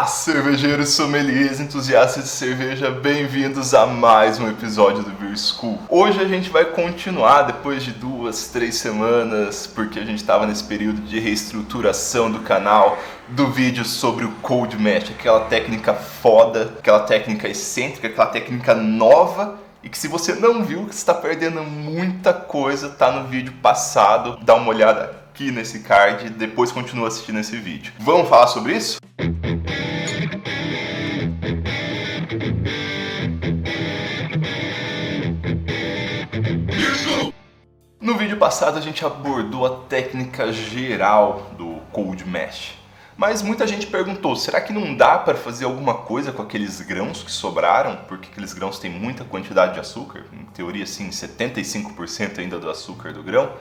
Cervejeiros, sommeliers, entusiastas de cerveja, bem-vindos a mais um episódio do Beer School. Hoje a gente vai continuar depois de 2-3 semanas, porque a gente estava nesse período de reestruturação do canal, do vídeo sobre o Cold Mash, aquela técnica foda, aquela técnica excêntrica, aquela técnica nova, e que se você não viu, você está perdendo muita coisa, tá no vídeo passado, dá uma olhada aqui nesse card, depois continua assistindo esse vídeo. Vamos falar sobre isso? No vídeo passado a gente abordou a técnica geral do Cold Mash, mas muita gente perguntou, será que não dá para fazer alguma coisa com aqueles grãos que sobraram? Porque aqueles grãos têm muita quantidade de açúcar, em teoria assim 75% ainda do açúcar do grão,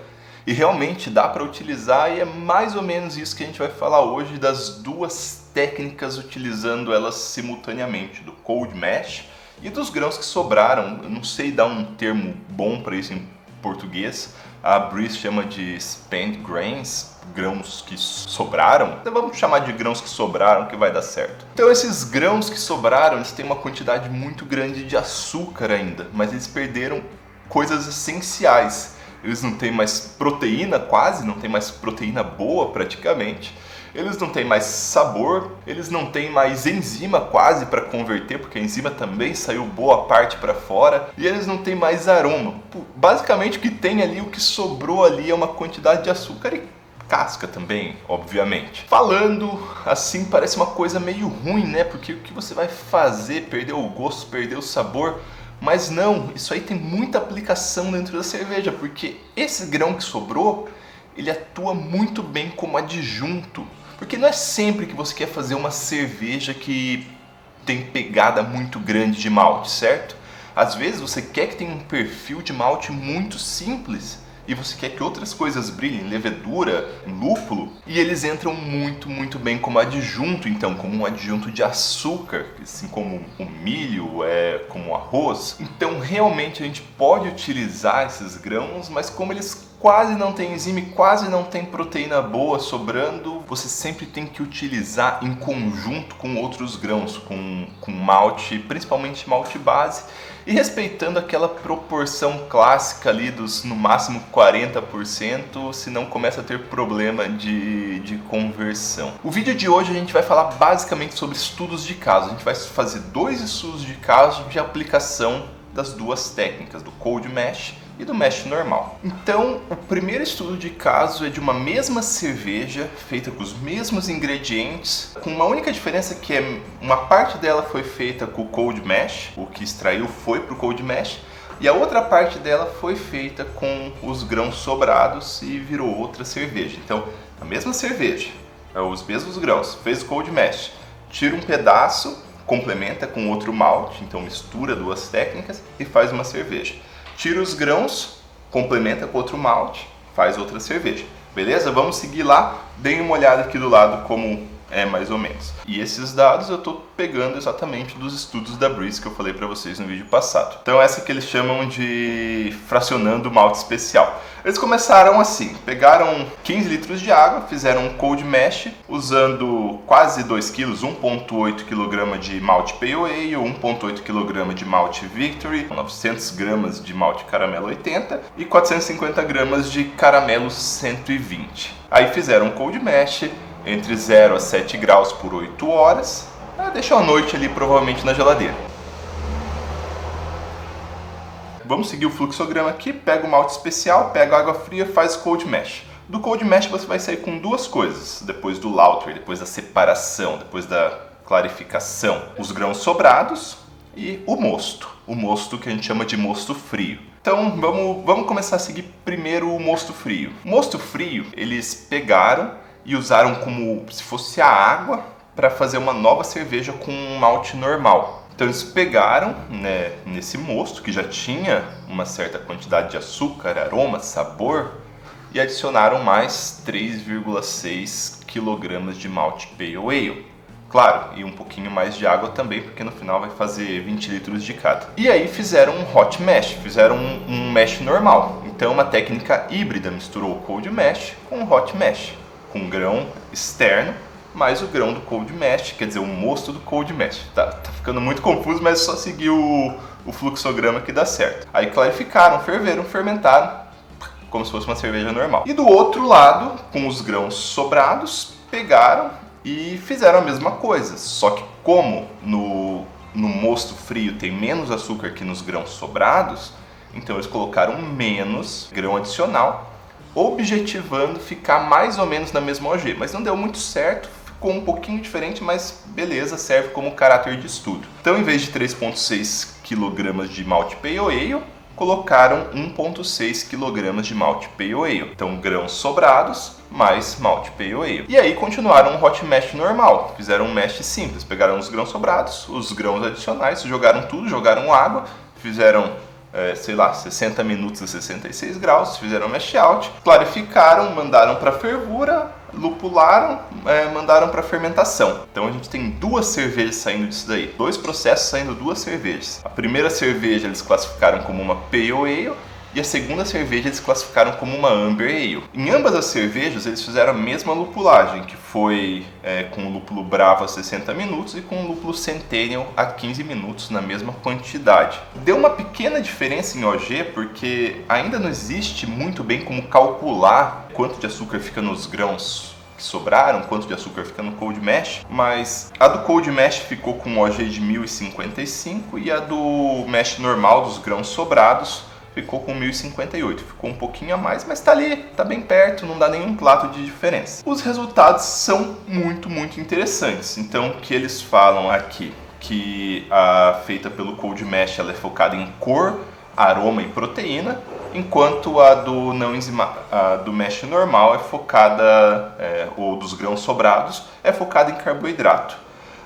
e realmente dá para utilizar, e é mais ou menos isso que a gente vai falar hoje, das duas técnicas utilizando elas simultaneamente, do Cold Mash e dos grãos que sobraram. Eu não sei dar um termo bom para isso em português, a Breeze chama de spent grains, grãos que sobraram. Então vamos chamar de grãos que sobraram que vai dar certo. Então esses grãos que sobraram, eles têm uma quantidade muito grande de açúcar ainda, mas eles perderam coisas essenciais. Eles não têm mais proteína quase, não tem mais proteína boa praticamente. Eles não têm mais sabor, eles não têm mais enzima quase para converter, porque a enzima também saiu boa parte para fora, e eles não têm mais aroma. Basicamente o que tem ali, o que sobrou ali é uma quantidade de açúcar e casca também, obviamente. Falando assim parece uma coisa meio ruim, né? Porque o que você vai fazer? Perder o gosto, perder o sabor? Mas não, isso aí tem muita aplicação dentro da cerveja, porque esse grão que sobrou, ele atua muito bem como adjunto. Porque não é sempre que você quer fazer uma cerveja que tem pegada muito grande de malte, certo? Às vezes você quer que tenha um perfil de malte muito simples e você quer que outras coisas brilhem, levedura, lúpulo, e eles entram muito bem como adjunto, então, como um adjunto de açúcar, assim como o milho, como o arroz. Então, realmente a gente pode utilizar esses grãos, mas como eles quase não têm enzima e quase não tem proteína boa sobrando, você sempre tem que utilizar em conjunto com outros grãos, com malte, principalmente malte base, e respeitando aquela proporção clássica ali dos no máximo 40%, senão começa a ter problema de conversão. O vídeo de hoje a gente vai falar basicamente sobre estudos de caso. A gente vai fazer 2 estudos de caso de aplicação das duas técnicas, do Cold Mash e do Mash normal. Então, o primeiro estudo de caso é de uma mesma cerveja, feita com os mesmos ingredientes, com uma única diferença que uma parte dela foi feita com o Cold Mash, o que extraiu foi para o Cold Mash, e a outra parte dela foi feita com os grãos sobrados e virou outra cerveja. Então, a mesma cerveja, os mesmos grãos, fez o Cold Mash, tira um pedaço, complementa com outro malte, então mistura duas técnicas e faz uma cerveja. Tira os grãos, complementa com outro malte, faz outra cerveja. Beleza? Vamos seguir lá. Deem uma olhada aqui do lado como é mais ou menos. E esses dados eu estou pegando exatamente dos estudos da Breeze que eu falei para vocês no vídeo passado. Então essa que eles chamam de fracionando malte especial. Eles começaram assim, pegaram 15 litros de água, fizeram um Cold Mash usando quase 2 kg, 1,8 kg de malte Pale Ale, 1,8 kg de malte Victory, 900 gramas de malte caramelo 80 e 450 gramas de caramelo 120. Aí fizeram um Cold Mash entre 0 a 7 graus por 8 horas, deixou a noite ali provavelmente na geladeira. Vamos seguir o fluxograma aqui, pega o malte especial, pega a água fria, faz o Cold Mash. Do Cold Mash você vai sair com duas coisas, depois do lauter, depois da separação, depois da clarificação. Os grãos sobrados e o mosto que a gente chama de mosto frio. Então vamos começar a seguir primeiro o mosto frio. O mosto frio eles pegaram e usaram como se fosse a água para fazer uma nova cerveja com um malte normal. Então eles pegaram, né, nesse mosto que já tinha uma certa quantidade de açúcar, aroma, sabor, e adicionaram mais 3,6 kg de malte Pale Ale. Claro, e um pouquinho mais de água também, porque no final vai fazer 20 litros de cada. E aí fizeram um hot mash, fizeram um mash normal. Então uma técnica híbrida, misturou o cold mash com o hot mash, com grão externo mais o grão do cold mash, quer dizer, o mosto do cold mash. Tá ficando muito confuso, mas é só seguir o fluxograma que dá certo. Aí clarificaram, ferveram, fermentaram, como se fosse uma cerveja normal. E do outro lado, com os grãos sobrados, pegaram e fizeram a mesma coisa. Só que como no mosto frio tem menos açúcar que nos grãos sobrados, então eles colocaram menos grão adicional, objetivando ficar mais ou menos na mesma OG. Mas não deu muito certo, ficou um pouquinho diferente, mas beleza, serve como caráter de estudo. Então, em vez de 3,6 kg de malte pale ale, colocaram 1,6 kg de malte pale ale. Então, grãos sobrados mais malte pale ale. E aí continuaram um hot mash normal. Fizeram um mash simples. Pegaram os grãos sobrados, os grãos adicionais, jogaram tudo, jogaram água, fizeram 60 minutos a 66 graus, fizeram mash out, clarificaram, mandaram para fervura, lupularam, mandaram para fermentação. Então a gente tem duas cervejas saindo disso daí, dois processos saindo duas cervejas. A primeira cerveja eles classificaram como uma Pale Ale e a segunda cerveja eles classificaram como uma Amber Ale. Em ambas as cervejas eles fizeram a mesma lupulagem, que foi com o lúpulo bravo a 60 minutos e com o lúpulo Centennial a 15 minutos na mesma quantidade. Deu uma pequena diferença em OG porque ainda não existe muito bem como calcular quanto de açúcar fica nos grãos que sobraram, quanto de açúcar fica no cold mash, mas a do cold mash ficou com um OG de 1055 e a do mash normal dos grãos sobrados ficou com 1058, ficou um pouquinho a mais, mas tá ali, tá bem perto, não dá nenhum plato de diferença. Os resultados são muito interessantes. Então, o que eles falam aqui, que a feita pelo cold mash ela é focada em cor, aroma e proteína, enquanto a do do mash normal é focada, ou dos grãos sobrados, é focada em carboidrato.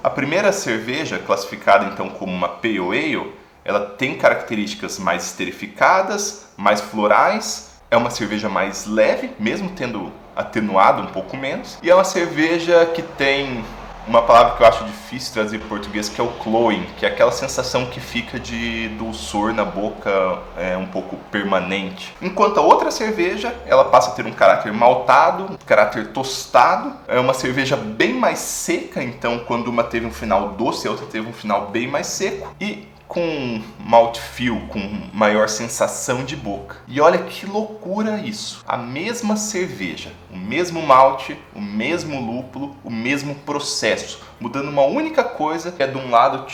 A primeira cerveja, classificada então como uma Pale Ale, ela tem características mais esterificadas, mais florais, é uma cerveja mais leve, mesmo tendo atenuado um pouco menos, e é uma cerveja que tem uma palavra que eu acho difícil traduzir para o português, que é o cloying, que é aquela sensação que fica de dulçor na boca, um pouco permanente. Enquanto a outra cerveja, ela passa a ter um caráter maltado, um caráter tostado, é uma cerveja bem mais seca, então quando uma teve um final doce, a outra teve um final bem mais seco, e com mouthfeel, com maior sensação de boca. E olha que loucura isso! A mesma cerveja, o mesmo malte, o mesmo lúpulo, o mesmo processo, mudando uma única coisa, que é de um lado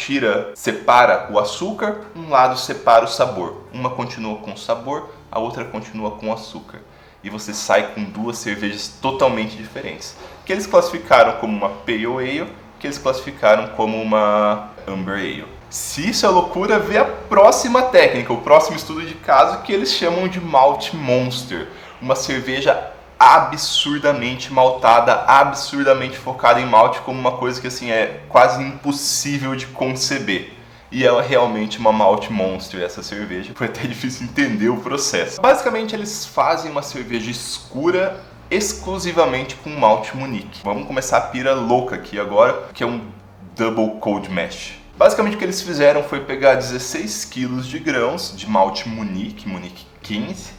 separa o açúcar, um lado separa o sabor. Uma continua com sabor, a outra continua com açúcar. E você sai com duas cervejas totalmente diferentes, que eles classificaram como uma Pale Ale, que eles classificaram como uma Amber Ale. Se isso é loucura, vê a próxima técnica, o próximo estudo de caso, que eles chamam de Malt Monster. Uma cerveja absurdamente maltada, absurdamente focada em malte, como uma coisa que assim é quase impossível de conceber. E é realmente uma Malt Monster essa cerveja, foi até difícil entender o processo. Basicamente eles fazem uma cerveja escura exclusivamente com malte Munich. Vamos começar a pira louca aqui agora, que é um Double Cold Mash. Basicamente o que eles fizeram foi pegar 16 kg de grãos de malte Munich 15,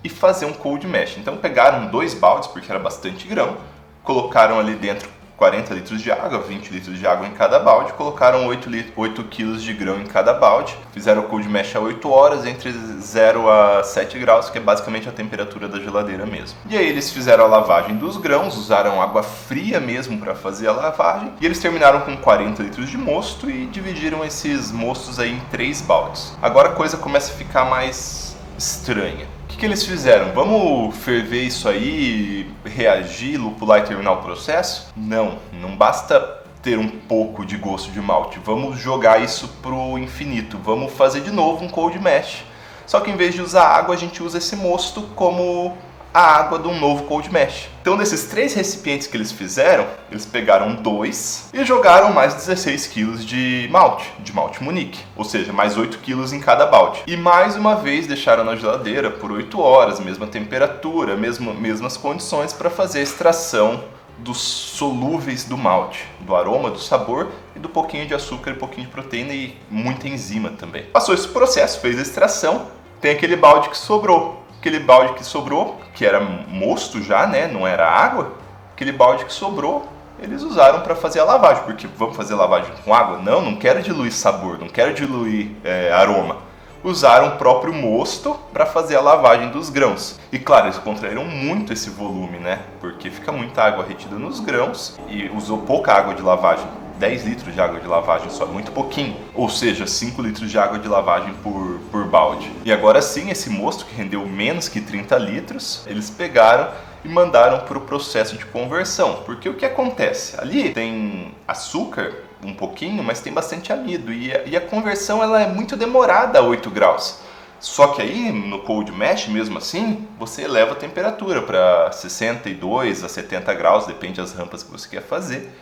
e fazer um cold mash. Então pegaram 2 baldes, porque era bastante grão, colocaram ali dentro 40 litros de água, 20 litros de água em cada balde, colocaram 8 kg de grão em cada balde, fizeram o cold mash a 8 horas, entre 0 a 7 graus, que é basicamente a temperatura da geladeira mesmo. E aí eles fizeram a lavagem dos grãos, usaram água fria mesmo para fazer a lavagem, e eles terminaram com 40 litros de mosto e dividiram esses mostos aí em 3 baldes. Agora a coisa começa a ficar mais estranha. O que eles fizeram? Vamos ferver isso aí, reagir, lupular e terminar o processo? Não basta ter um pouco de gosto de malte. Vamos jogar isso pro infinito. Vamos fazer de novo um cold mash. Só que em vez de usar água, a gente usa esse mosto como a água de um novo cold mash. Então desses 3 recipientes que eles fizeram, eles pegaram 2 e jogaram mais 16 kg de malte Munich, ou seja, mais 8 kg em cada balde. E mais uma vez deixaram na geladeira por 8 horas, mesma temperatura, mesmas condições para fazer a extração dos solúveis do malte, do aroma, do sabor e do pouquinho de açúcar, e pouquinho de proteína e muita enzima também. Passou esse processo, fez a extração, tem aquele balde que sobrou. Aquele balde que sobrou, que era mosto já, né? Não era água. Aquele balde que sobrou, eles usaram para fazer a lavagem, porque vamos fazer lavagem com água? Não, não quero diluir sabor, não quero diluir aroma. Usaram o próprio mosto para fazer a lavagem dos grãos. E claro, eles contraíram muito esse volume, né? Porque fica muita água retida nos grãos e usou pouca água de lavagem. 10 litros de água de lavagem só, muito pouquinho. Ou seja, 5 litros de água de lavagem por balde. E agora sim, esse mosto que rendeu menos que 30 litros, eles pegaram e mandaram para o processo de conversão. Porque o que acontece? Ali tem açúcar, um pouquinho, mas tem bastante amido. E a conversão ela é muito demorada a 8 graus. Só que aí, no cold mash, mesmo assim, você eleva a temperatura para 62 a 70 graus, depende das rampas que você quer fazer.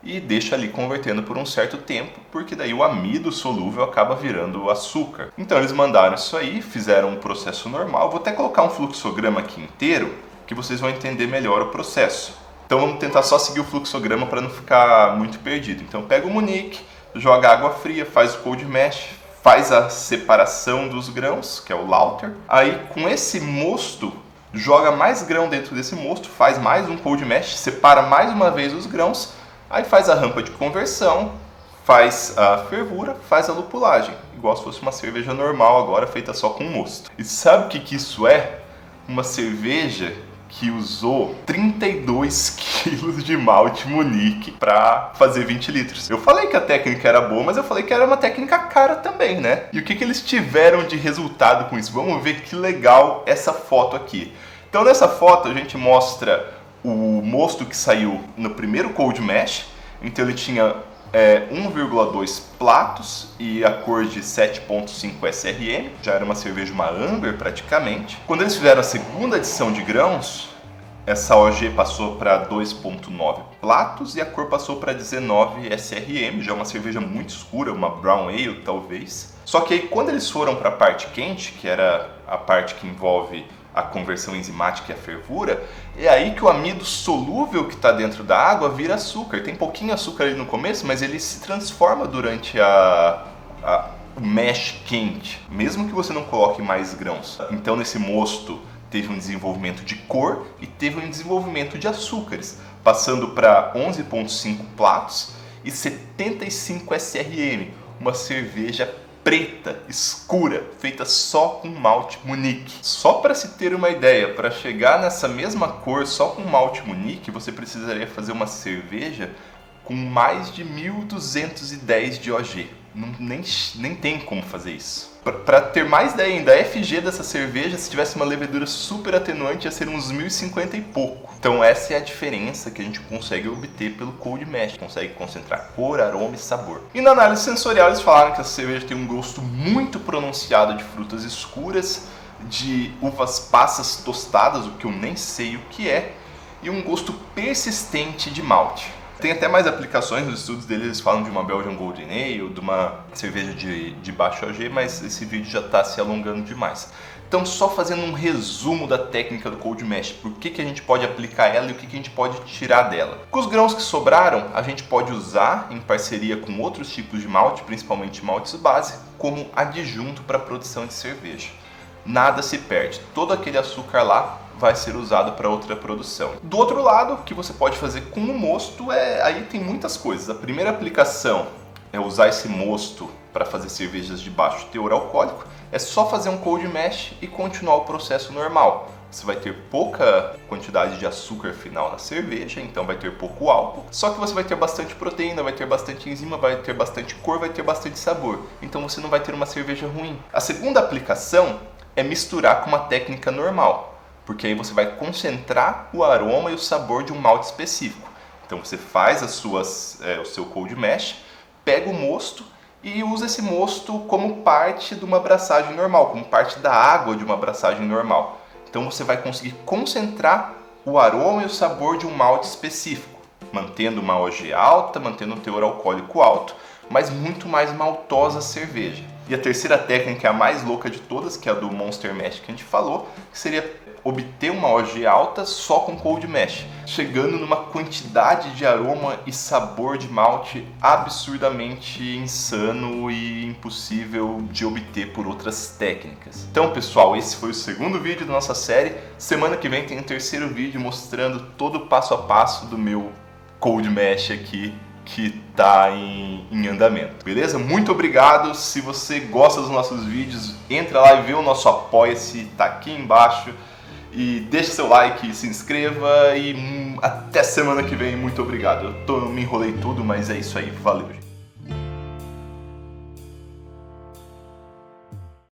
E deixa ali convertendo por um certo tempo, porque daí o amido solúvel acaba virando açúcar. Então eles mandaram isso aí, fizeram um processo normal. Vou até colocar um fluxograma aqui inteiro, que vocês vão entender melhor o processo. Então vamos tentar só seguir o fluxograma para não ficar muito perdido. Então pega o munique, joga água fria, faz o cold mash, faz a separação dos grãos, que é o lauter. Aí com esse mosto, joga mais grão dentro desse mosto, faz mais um cold mash, separa mais uma vez os grãos. Aí faz a rampa de conversão, faz a fervura, faz a lupulagem. Igual se fosse uma cerveja normal agora, feita só com mosto. E sabe o que isso é? Uma cerveja que usou 32 quilos de malte Munique para fazer 20 litros. Eu falei que a técnica era boa, mas eu falei que era uma técnica cara também, né? E o que eles tiveram de resultado com isso? Vamos ver que legal essa foto aqui. Então nessa foto a gente mostra o mosto que saiu no primeiro cold mash. Então ele tinha 1,2 platos e a cor de 7,5 SRM, já era uma cerveja, uma amber praticamente. Quando eles fizeram a segunda adição de grãos, essa OG passou para 2,9 platos e a cor passou para 19 SRM, já uma cerveja muito escura, uma brown ale talvez. Só que aí quando eles foram para a parte quente, que era a parte que envolve a conversão enzimática e a fervura, é aí que o amido solúvel que está dentro da água vira açúcar. Tem pouquinho açúcar ali no começo, mas ele se transforma durante o mash quente, mesmo que você não coloque mais grãos. Então nesse mosto teve um desenvolvimento de cor e teve um desenvolvimento de açúcares, passando para 11,5 platos e 75 SRM, uma cerveja preta, escura, feita só com malte Munique. Só para se ter uma ideia, para chegar nessa mesma cor só com malte Munique, você precisaria fazer uma cerveja com mais de 1210 de OG. Nem tem como fazer isso. Para ter mais ideia ainda, a FG dessa cerveja, se tivesse uma levedura super atenuante, ia ser uns 1050 e pouco. Então essa é a diferença que a gente consegue obter pelo cold mash. Consegue concentrar cor, aroma e sabor. E na análise sensorial eles falaram que essa cerveja tem um gosto muito pronunciado de frutas escuras, de uvas passas tostadas, o que eu nem sei o que é, e um gosto persistente de malte. Tem até mais aplicações nos estudos deles, eles falam de uma Belgian Golden Ale, de uma cerveja de baixo AG, mas esse vídeo já está se alongando demais. Então só fazendo um resumo da técnica do cold mash, por que a gente pode aplicar ela e o que a gente pode tirar dela. Com os grãos que sobraram, a gente pode usar em parceria com outros tipos de malte, principalmente maltes base, como adjunto para a produção de cerveja. Nada se perde, todo aquele açúcar lá vai ser usado para outra produção. Do outro lado, o que você pode fazer com o mosto aí tem muitas coisas. A primeira aplicação é usar esse mosto para fazer cervejas de baixo teor alcoólico. É só fazer um cold mash e continuar o processo normal. Você vai ter pouca quantidade de açúcar final na cerveja, então vai ter pouco álcool. Só que você vai ter bastante proteína, vai ter bastante enzima, vai ter bastante cor, vai ter bastante sabor. Então você não vai ter uma cerveja ruim. A segunda aplicação é misturar com uma técnica normal, porque aí você vai concentrar o aroma e o sabor de um malte específico. Então você faz o seu cold mash, pega o mosto e usa esse mosto como parte de uma abraçagem normal, como parte da água de uma abraçagem normal. Então você vai conseguir concentrar o aroma e o sabor de um malte específico, mantendo uma OG alta, mantendo um teor alcoólico alto, mas muito mais maltosa a cerveja. E a terceira técnica é a mais louca de todas, que é a do Monster Mash que a gente falou, que seria obter uma OG alta só com cold mash, chegando numa quantidade de aroma e sabor de malte absurdamente insano e impossível de obter por outras técnicas. Então pessoal, esse foi o segundo vídeo da nossa série. Semana que vem tem um terceiro vídeo mostrando todo o passo a passo do meu Code Mesh aqui que está em andamento, beleza? Muito obrigado. Se você gosta dos nossos vídeos, entra lá e vê o nosso Apoia-se, tá aqui embaixo. E deixa seu like, se inscreva e até semana que vem. Muito obrigado. Me enrolei tudo, mas é isso aí. Valeu, gente.